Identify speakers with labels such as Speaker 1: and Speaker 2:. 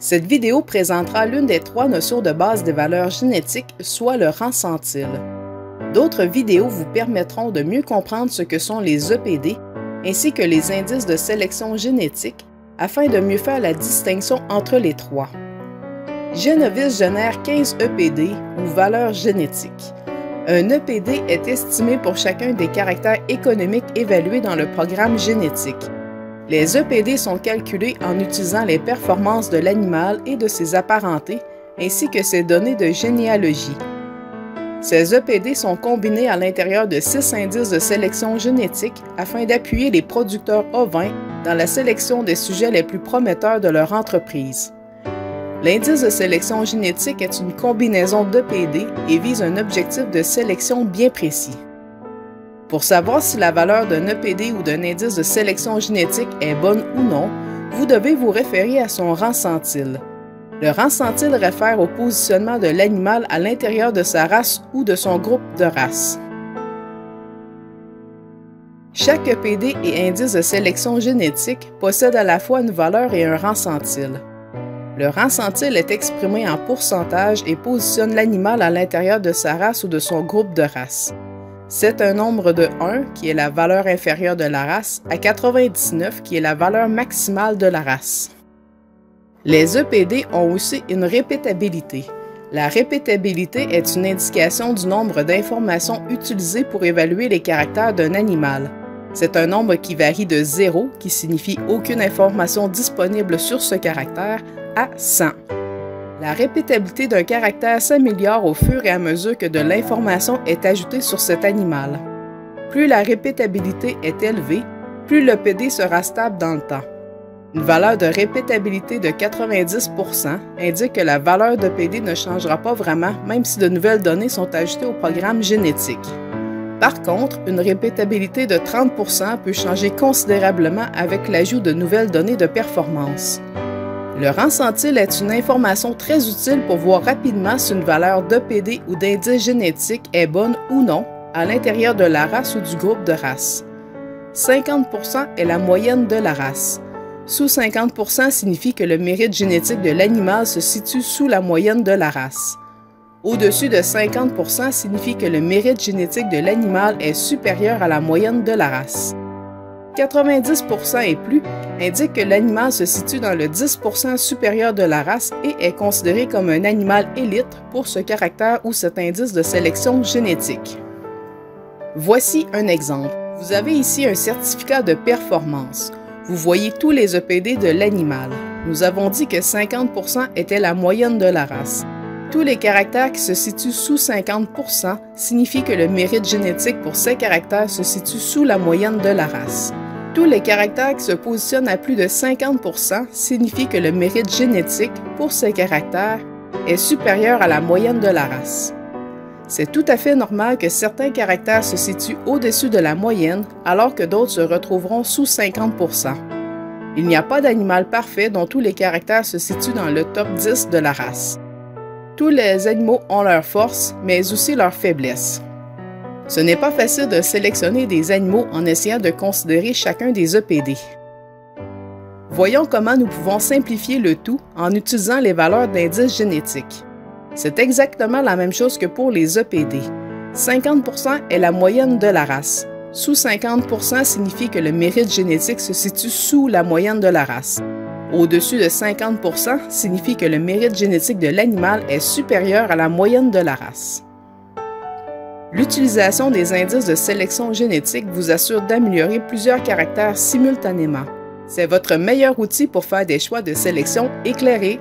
Speaker 1: Cette vidéo présentera l'une des 3 notions de base des valeurs génétiques, soit le rang centile. D'autres vidéos vous permettront de mieux comprendre ce que sont les EPD, ainsi que les indices de sélection génétique, afin de mieux faire la distinction entre les 3. Genovis génère 15 EPD ou valeurs génétiques. Un EPD est estimé pour chacun des caractères économiques évalués dans le programme génétique. Les EPD sont calculés en utilisant les performances de l'animal et de ses apparentés, ainsi que ses données de généalogie. Ces EPD sont combinés à l'intérieur de 6 indices de sélection génétique afin d'appuyer les producteurs ovins dans la sélection des sujets les plus prometteurs de leur entreprise. L'indice de sélection génétique est une combinaison d'EPD et vise un objectif de sélection bien précis. Pour savoir si la valeur d'un EPD ou d'un indice de sélection génétique est bonne ou non, vous devez vous référer à son rang centile. Le rang centile réfère au positionnement de l'animal à l'intérieur de sa race ou de son groupe de races. Chaque EPD et indice de sélection génétique possède à la fois une valeur et un rang centile. Le rang centile est exprimé en pourcentage et positionne l'animal à l'intérieur de sa race ou de son groupe de races. C'est un nombre de 1, qui est la valeur inférieure de la race, à 99, qui est la valeur maximale de la race. Les EPD ont aussi une répétabilité. La répétabilité est une indication du nombre d'informations utilisées pour évaluer les caractères d'un animal. C'est un nombre qui varie de 0, qui signifie aucune information disponible sur ce caractère, à 100. La répétabilité d'un caractère s'améliore au fur et à mesure que de l'information est ajoutée sur cet animal. Plus la répétabilité est élevée, plus l'EPD sera stable dans le temps. Une valeur de répétabilité de 90% indique que la valeur d'EPD ne changera pas vraiment même si de nouvelles données sont ajoutées au programme génétique. Par contre, une répétabilité de 30% peut changer considérablement avec l'ajout de nouvelles données de performance. Le rang centile est une information très utile pour voir rapidement si une valeur d'EPD ou d'indice génétique est bonne ou non à l'intérieur de la race ou du groupe de race. 50% est la moyenne de la race. Sous 50% signifie que le mérite génétique de l'animal se situe sous la moyenne de la race. Au-dessus de 50% signifie que le mérite génétique de l'animal est supérieur à la moyenne de la race. 90% et plus indique que l'animal se situe dans le 10% supérieur de la race et est considéré comme un animal élite pour ce caractère ou cet indice de sélection génétique. Voici un exemple. Vous avez ici un certificat de performance. Vous voyez tous les EPD de l'animal. Nous avons dit que 50% était la moyenne de la race. Tous les caractères qui se situent sous 50% signifient que le mérite génétique pour ces caractères se situe sous la moyenne de la race. Tous les caractères qui se positionnent à plus de 50% signifient que le mérite génétique pour ces caractères est supérieur à la moyenne de la race. C'est tout à fait normal que certains caractères se situent au-dessus de la moyenne alors que d'autres se retrouveront sous 50%. Il n'y a pas d'animal parfait dont tous les caractères se situent dans le top 10 de la race. Tous les animaux ont leurs forces, mais aussi leurs faiblesses. Ce n'est pas facile de sélectionner des animaux en essayant de considérer chacun des EPD. Voyons comment nous pouvons simplifier le tout en utilisant les valeurs d'indices génétiques. C'est exactement la même chose que pour les EPD. 50% est la moyenne de la race. Sous 50% signifie que le mérite génétique se situe sous la moyenne de la race. Au-dessus de 50% signifie que le mérite génétique de l'animal est supérieur à la moyenne de la race. L'utilisation des indices de sélection génétique vous assure d'améliorer plusieurs caractères simultanément. C'est votre meilleur outil pour faire des choix de sélection éclairés.